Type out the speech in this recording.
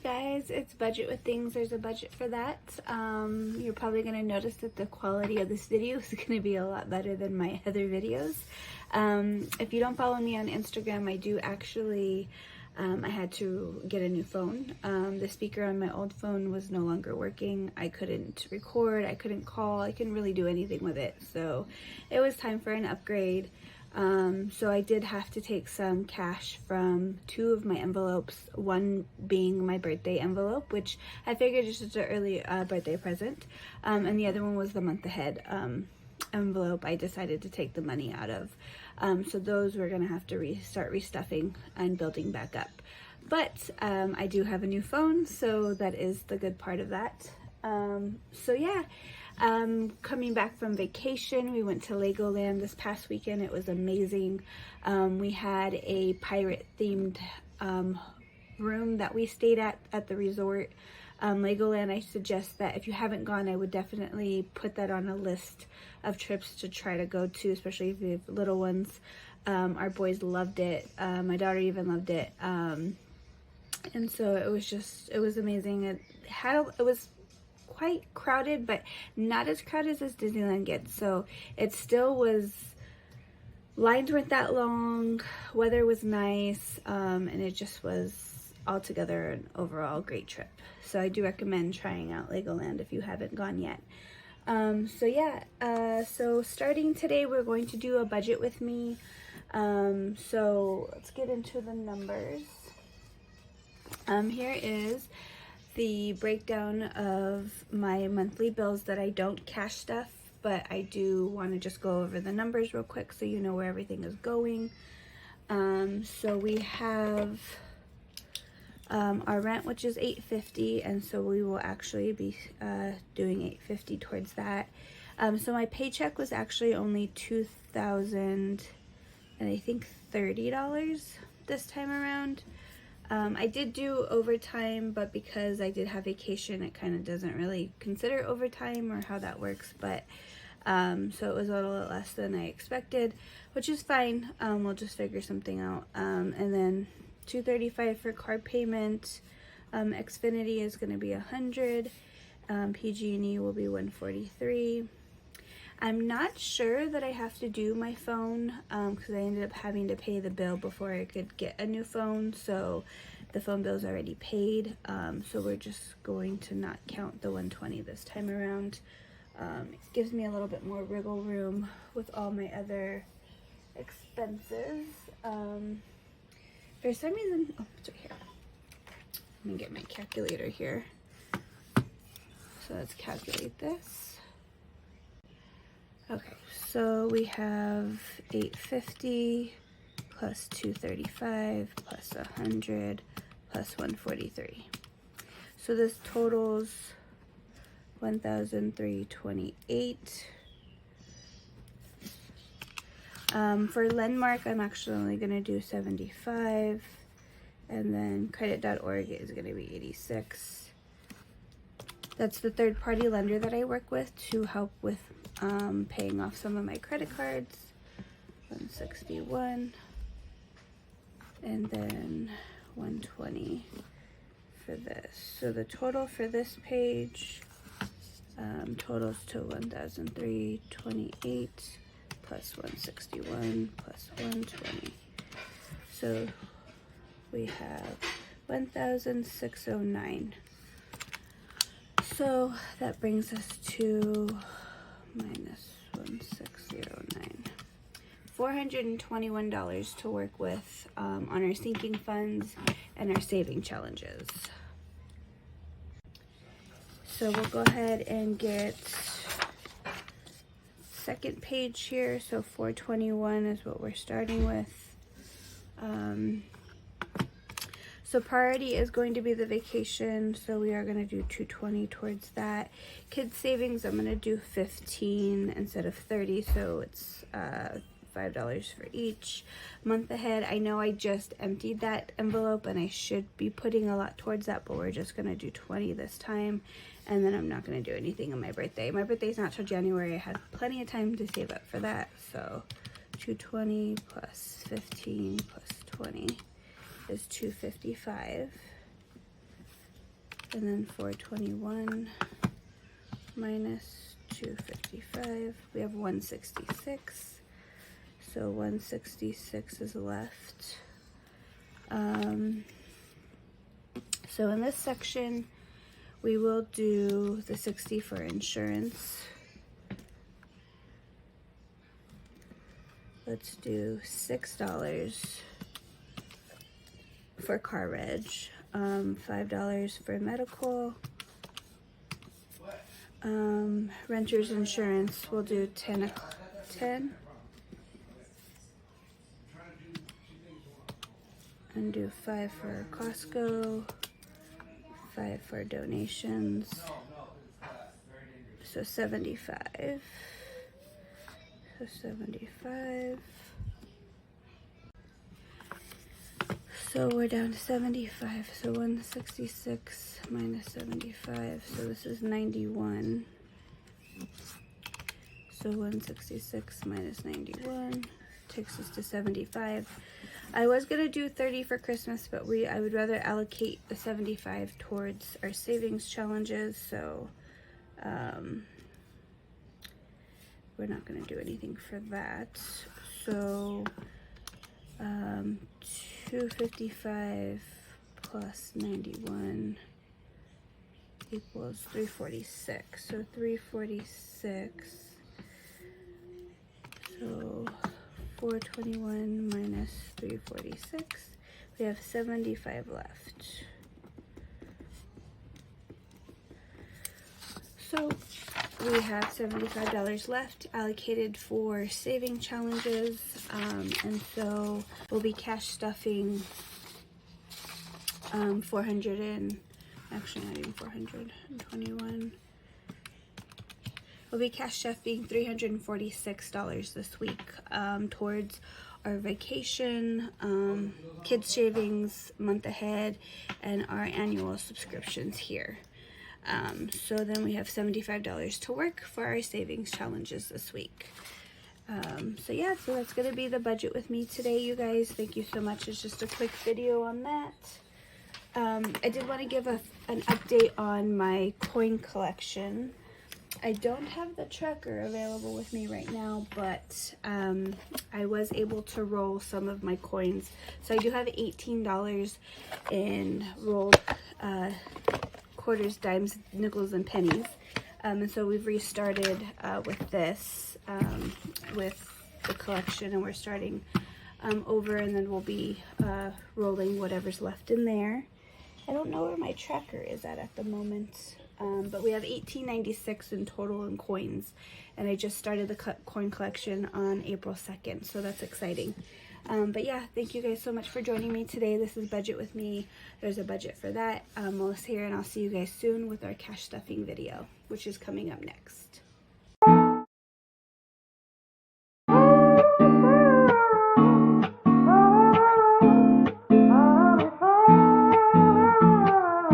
guys, it's Budget with Things. There's a budget for that. You're probably going to notice that the quality of this video is going to be a lot better than my other videos. If you don't follow me on Instagram, I do actually, I had to get a new phone. The speaker on my old phone was no longer working. I couldn't record, I couldn't call, I couldn't really do anything with it. So it was time for an upgrade. So I did have to take some cash from two of my envelopes, one being my birthday envelope, which I figured is just an early birthday present, and the other one was the month ahead envelope I decided to take the money out of. So those we're going to have to start restuffing and building back up. But I do have a new phone, so that is the good part of that. So yeah. Coming back from vacation, we went to Legoland this past weekend. It was amazing. We had a pirate themed room that we stayed at the resort. Legoland, I suggest that if you haven't gone, I would definitely put that on a list of trips to try to go to, especially if you have little ones. Our boys loved it. My daughter even loved it. And so it was amazing. It was quite crowded, but not as crowded as Disneyland gets. So it still was, lines weren't that long, weather was nice, and it just was altogether an overall great trip. So I do recommend trying out Legoland if you haven't gone yet. So yeah, so starting today, we're going to do a budget with me. So let's get into the numbers. Here is the breakdown of my monthly bills that I don't cash stuff, but I do want to just go over the numbers real quick so you know where everything is going. So we have our rent, which is $850, and so we will actually be doing $850 towards that. So my paycheck was actually only $2,000 and I think $30 this time around. I did do overtime, but because I did have vacation, it kind of doesn't really consider overtime or how that works. But so it was a little bit less than I expected, which is fine. We'll just figure something out. And then $235 for card payment. Xfinity is going to be $100. PG&E will be $143. I'm not sure that I have to do my phone because I ended up having to pay the bill before I could get a new phone, so the phone bill's already paid. So we're just going to not count the $120 this time around. It gives me a little bit more wiggle room with all my other expenses. For some reason, oh, it's right here. Let me get my calculator here. So let's calculate this. Okay, so we have $850 plus $235 plus $100 plus $143. So this totals $1,328. For Landmark, I'm actually only going to do $75, and then credit.org is going to be $86. That's the third-party lender that I work with to help with paying off some of my credit cards. $161, and then $120 for this. So the total for this page totals to $1,328 plus $161 plus $120. So we have $1,609. So that brings us to minus 1,609. $421 to work with on our sinking funds and our saving challenges. So we'll go ahead and get second page here. So 421 is what we're starting with. So priority is going to be the vacation, so we are going to do $220 towards that. Kids savings, I'm going to do $15 instead of $30, so it's $5 for each. Month ahead, I know I just emptied that envelope and I should be putting a lot towards that, but we're just going to do $20 this time, and then I'm not going to do anything on my birthday. My birthday's not till January. I had plenty of time to save up for that, so $220 plus $15 plus $20 is $255. And then 421 minus 255, we have 166. So 166 is left. So in this section, we will do the 60 for insurance. Let's do $6 for car reg, $5 for medical. Renter's insurance, we'll do 10. And do 5 for Costco, 5 for donations, so 75. So 75. So we're down to 75. So 166 minus 75. So this is 91. So 166 minus 91 takes us to 75. I was gonna do 30 for Christmas, but I would rather allocate the 75 towards our savings challenges. So we're not gonna do anything for that. So 255 plus 91 equals 346. So 346. So 421 minus 346. We have 75 left. So we have $75 left allocated for saving challenges, and so we'll be cash stuffing 421. We'll be cash stuffing $346 this week towards our vacation, kids shavings, month ahead, and our annual subscriptions here. So then we have $75 to work for our savings challenges this week. So yeah, so that's going to be the budget with me today, you guys. Thank you so much. It's just a quick video on that. I did want to give an update on my coin collection. I don't have the tracker available with me right now, but I was able to roll some of my coins. So I do have $18 in rolled quarters, dimes, nickels, and pennies. And so we've restarted with this, with the collection, and we're starting over, and then we'll be rolling whatever's left in there. I don't know where my tracker is at the moment, but we have $18.96 in total in coins, and I just started the coin collection on April 2nd, so that's exciting. But yeah, thank you guys so much for joining me today. This is Budget with Me. There's a budget for that. Melissa here, and I'll see you guys soon with our cash stuffing video, which is coming up next.